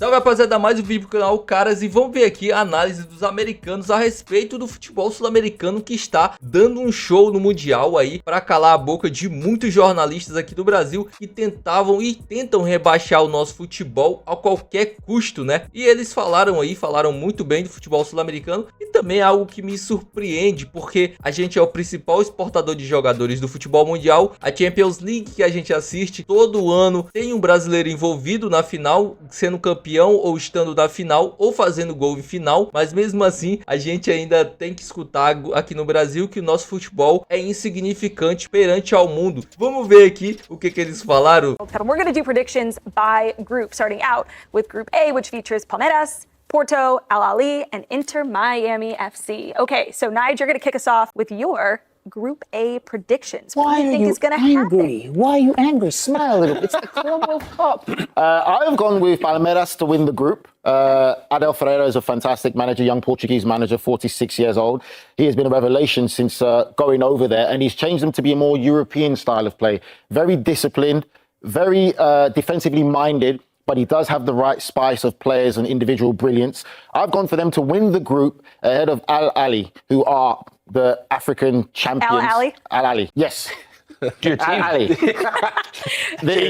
Salve rapaziada, mais um vídeo pro canal Caras e vamos ver aqui a análise dos americanos a respeito do futebol sul-americano que está dando um show no Mundial aí para calar a boca de muitos jornalistas aqui do Brasil que tentavam e tentam rebaixar o nosso futebol a qualquer custo, né? E eles falaram muito bem do futebol sul-americano e também é algo que me surpreende porque a gente é o principal exportador de jogadores do futebol mundial. A Champions League que a gente assiste todo ano tem um brasileiro envolvido na final, sendo campeão ou estando na final ou fazendo gol em final, mas mesmo assim a gente ainda tem que escutar aqui no Brasil que o nosso futebol é insignificante perante ao mundo. Vamos ver aqui o que eles falaram. We're going to do predictions by group, starting out with Group A, which features Palmeiras, Porto, Al Ahly, and Inter Miami FC. Okay, so Nige, you're going to kick us off with your Group A predictions. What do you think is going to happen? Why are you angry? Smile a little. It's the Club World Cup. I have gone with Palmeiras to win the group. Adel Ferreira is a fantastic manager, young Portuguese manager, 46 years old. He has been a revelation since going over there, and he's changed them to be a more European style of play. Very disciplined, very defensively minded, but he does have the right spice of players and individual brilliance. I've gone for them to win the group ahead of Al Ahly, who are the African champions. Al Ahly? Al Ahly, yes. Your team. Al Ahly. the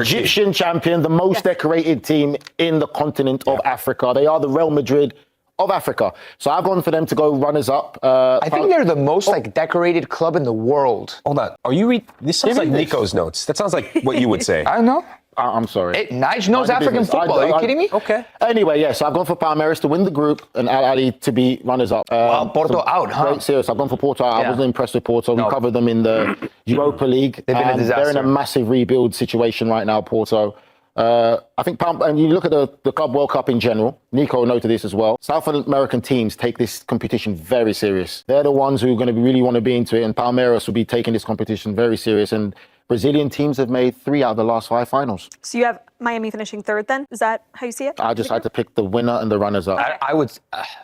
Egyptian champion, the most decorated team in the continent of Africa. They are the Real Madrid of Africa. So I've gone for them to go runners up. I think they're the most decorated club in the world. Hold on. Are you this sounds like Nico's notes. That sounds like what you would say. I don't know. I'm sorry. Nige knows African football. Are you kidding me? Okay. Anyway, yes, I've gone for Palmeiras to win the group and Al Ahly to be runners up. Porto out, huh? Great, serious. I've gone for Porto out. I wasn't impressed with Porto. We covered them in the Europa League. They've been a disaster. They're in a massive rebuild situation right now, Porto. I think, and you look at the Club World Cup in general, Nico noted this as well. South American teams take this competition very serious. They're the ones who are going to really want to be into it, and Palmeiras will be taking this competition very serious. And Brazilian teams have made 3 out of the last 5 finals. So you have Miami finishing third then? Is that how you see it? I just had to pick the winner and the runners up. I would.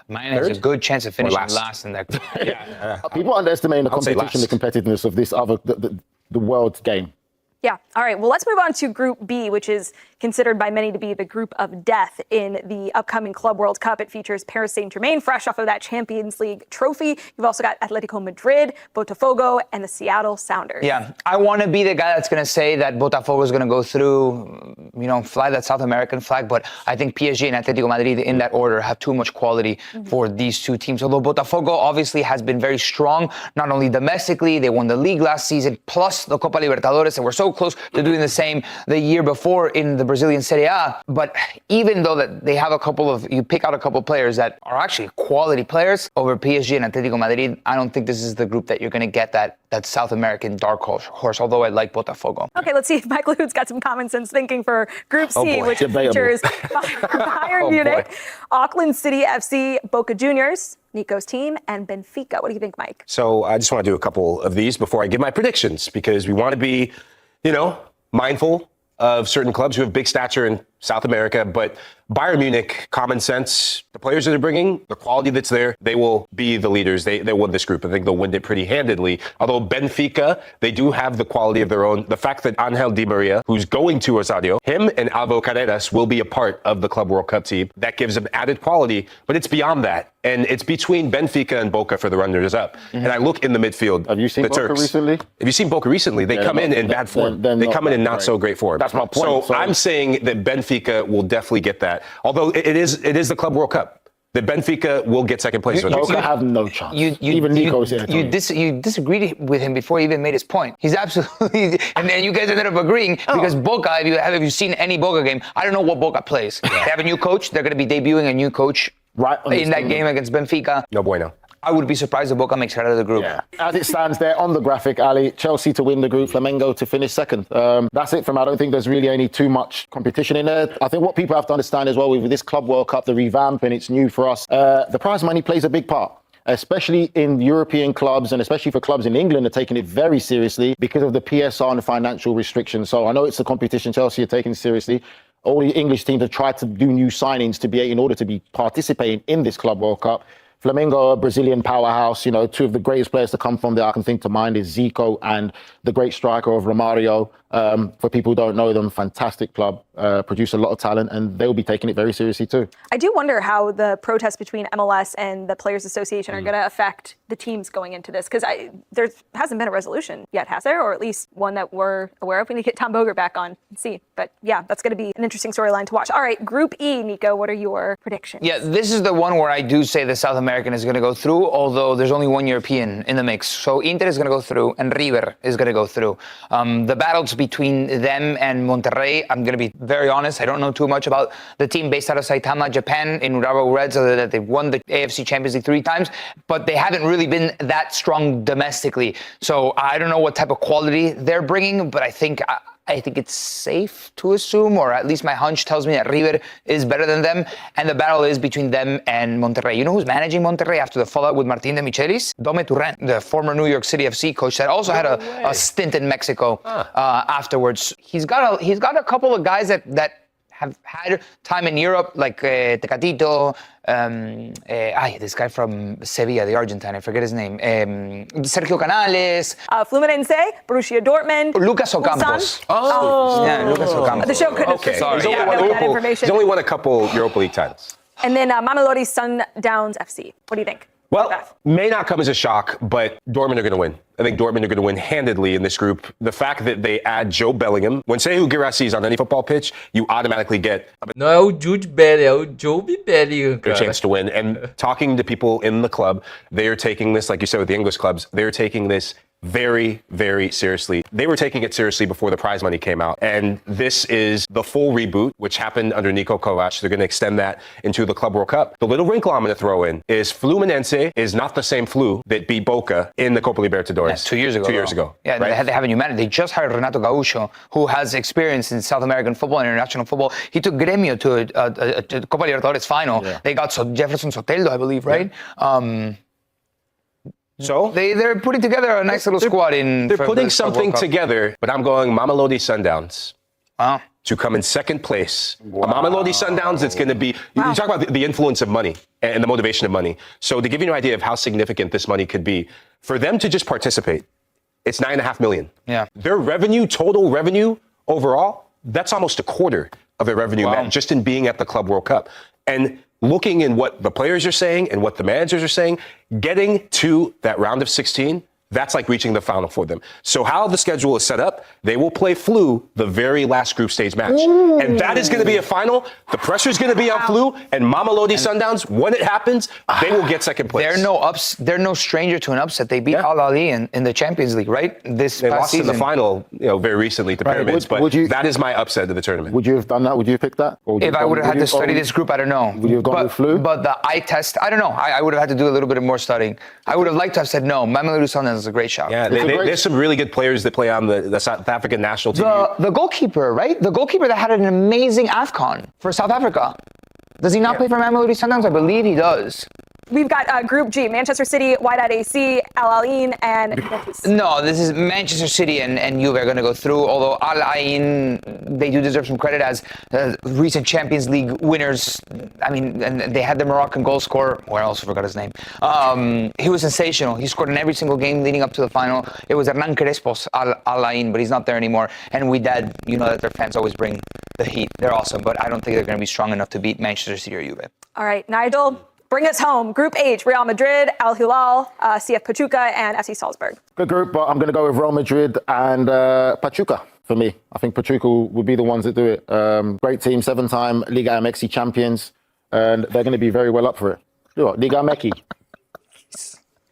Miami has a good chance of finishing last in that group. People underestimate the competition, the competitiveness of this the world game. Yeah. All right. Well, let's move on to Group B, which is considered by many to be the group of death in the upcoming Club World Cup. It features Paris Saint-Germain, fresh off of that Champions League trophy. You've also got Atletico Madrid, Botafogo, and the Seattle Sounders. Yeah. I want to be the guy that's going to say that Botafogo is going to go through, fly that South American flag. But I think PSG and Atletico Madrid in that order have too much quality for these two teams. Although Botafogo obviously has been very strong, not only domestically, they won the league last season, plus the Copa Libertadores, and we're so close to doing the same the year before in the Brazilian Serie A. But even though that they have you pick out a couple of players that are actually quality players over PSG and Atletico Madrid, I don't think this is the group that you're going to get that South American dark horse, although I like Botafogo. Okay, let's see if Michael Hood's got some common sense thinking for Group C, which features Bayern Munich, Auckland City FC, Boca Juniors, Nico's team, and Benfica. What do you think, Mike? So I just want to do a couple of these before I give my predictions because we want to be, mindful of certain clubs who have big stature in South America, but Bayern Munich, common sense, the players that they're bringing, the quality that's there, they will be the leaders. They win this group. I think they'll win it pretty handedly. Although Benfica, they do have the quality of their own. The fact that Angel Di Maria, who's going to Rosario, him and Alvaro Carreras will be a part of the Club World Cup team. That gives them added quality, but it's beyond that. And it's between Benfica and Boca for the runners up. And I look in the midfield. Have you seen the Boca Turks. recently? Have you seen Boca recently? They come in bad form. They come in not so great form. That's my point. So I'm saying that Benfica will definitely get that. Although it is the Club World Cup. The Benfica will get second place. Boca have no chance. Even Nico's here. You disagreed with him before he even made his point. He's absolutely, and then you guys ended up agreeing because Boca, if you've seen any Boca game, I don't know what Boca plays. They have a new coach. They're going to be debuting a new coach in that game against Benfica. No bueno. I would be surprised if Boca makes it out of the group. Yeah. As it stands there on the graphic, Ali, Chelsea to win the group, Flamengo to finish second. That's it from. I don't think there's really any too much competition in there. I think what people have to understand as well with this Club World Cup, the revamp, and it's new for us, the prize money plays a big part. Especially in European clubs and especially for clubs in England are taking it very seriously because of the PSR and the financial restrictions. So I know it's a competition Chelsea are taking it seriously. All the English teams have tried to do new signings in order to be participating in this Club World Cup. Flamengo, a Brazilian powerhouse, two of the greatest players to come from there I can think to mind is Zico and the great striker of Romario. For people who don't know them, fantastic club, produce a lot of talent, and they'll be taking it very seriously too. I do wonder how the protests between MLS and the Players Association are going to affect the teams going into this, because there hasn't been a resolution yet, has there? Or at least one that we're aware of. We need to get Tom Boger back on and see. But yeah, that's going to be an interesting storyline to watch. All right, Group E, Nico, what are your predictions? Yeah, this is the one where I do say the South American is going to go through, although there's only one European in the mix. So Inter is going to go through, and River is going to go through. The battles between them and Monterrey, I'm going to be very honest, I don't know too much about the team based out of Saitama, Japan, in Urawa Reds, other that they've won the AFC Champions League 3 times, but they haven't really been that strong domestically. So I don't know what type of quality they're bringing, but I think it's safe to assume, or at least my hunch tells me that River is better than them, and the battle is between them and Monterrey. You know who's managing Monterrey after the fallout with Martin de Michelis? Dome Turren, the former New York City FC coach that also had a stint in Mexico afterwards. He's got a couple of guys that have had time in Europe, like Tecatito, this guy from Sevilla, the Argentine, I forget his name, Sergio Canales, Fluminense, Borussia Dortmund, Lucas Ocampos. Yeah, Lucas Ocampos. The show couldn't Okay. sorry. He's only won that Liverpool. information. He's only won a couple Europa League titles. And then Mamelodi Sundowns FC. What do you think? Well, may not come as a shock, but Dortmund are going to win. I think Dortmund are going to win handedly in this group. The fact that they add Joe Bellingham, when Sergio Guirassy is on any football pitch, you automatically get Não é o Jude Bellingham, é o Joe Bellingham, a cara. chance to win. And talking to people in the club, they are taking this, like you said with the English clubs, they're taking this very, very seriously. They were taking it seriously before the prize money came out. And this is the full reboot, which happened under Niko Kovac. They're going to extend that into the Club World Cup. The little wrinkle I'm going to throw in is Fluminense is not the same Flu that beat Boca in the Copa Libertadores. Yeah, 2 years ago. 2 years ago. Yeah, right? they haven't humanity. They just hired Renato Gaúcho, who has experience in South American football and international football. He took Gremio to a Copa Libertadores final. Yeah. They got Jefferson Soteldo, I believe, right? Yeah. So they're putting together a nice little squad in. They're putting something together, but I'm going Mamelodi Sundowns to come in second place. Wow. A Mamelodi Sundowns, it's going to be. You talk about the influence of money and the motivation of money. So to give you an idea of how significant this money could be, for them to just participate, it's $9.5 million. Yeah. Their total revenue overall, that's almost a quarter of their revenue, just in being at the Club World Cup. And looking in what the players are saying and what the managers are saying, getting to that round of 16, that's like reaching the final for them. So how the schedule is set up, they will play Flu the very last group stage match. Ooh. And that is going to be a final. The pressure is going to be on Flu and Mamelodi Sundowns. When it happens, they will get second place. They're no stranger to an upset. They beat Al Ahly in the Champions League, right? They lost season. in the final, very recently to Pyramids. But that is my upset of the tournament. Would you have done that? Would you have picked that? If I would have had to study this group, I don't know. Would you have gone with Flu? But the eye test, I don't know. I would have had to do a little bit more studying. I would have liked to have said no. Mamelodi Sundowns is a great shot. Yeah, there's some really good players that play on the South African national team. The goalkeeper, right? The goalkeeper that had an amazing AFCON for South Africa. Does he not play for Mamelodi Sundowns? I believe he does. We've got Group G, Manchester City, Wydad AC, Al Ain, and Betis. No, this is Manchester City and Juve are going to go through, although Al Ain, they do deserve some credit as recent Champions League winners. I mean, and they had the Moroccan goal scorer. Where else? I forgot his name. He was sensational. He scored in every single game leading up to the final. It was Hernan Crespos, Al Ain, but he's not there anymore. And Wydad, you know that their fans always bring the heat. They're awesome, but I don't think they're going to be strong enough to beat Manchester City or Juve. All right, Nigel. Bring us home. Group H, Real Madrid, Al Hilal, CF Pachuca, and FC Salzburg. Good group, but I'm going to go with Real Madrid and Pachuca for me. I think Pachuca will be the ones that do it. Great team, 7-time Liga MX champions, and they're going to be very well up for it. Liga MX.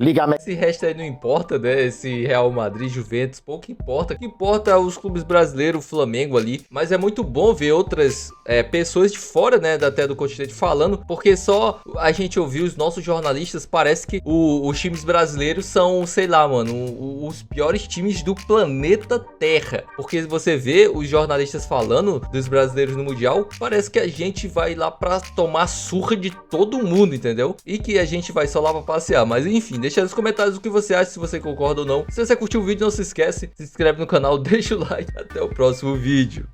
Esse resto aí não importa, né? Esse Real Madrid, Juventus, pouco importa. O que importa é os clubes brasileiros, o Flamengo ali. Mas é muito bom ver outras pessoas de fora, né? Até do continente falando, porque só a gente ouviu os nossos jornalistas, parece que os times brasileiros são, sei lá, mano, os piores times do planeta Terra. Porque você vê os jornalistas falando dos brasileiros no Mundial, parece que a gente vai lá pra tomar surra de todo mundo, entendeu? E que a gente vai só lá pra passear. Mas enfim, deixa nos comentários o que você acha, se você concorda ou não. Se você curtiu o vídeo, não se esquece, se inscreve no canal, deixa o like. Até o próximo vídeo.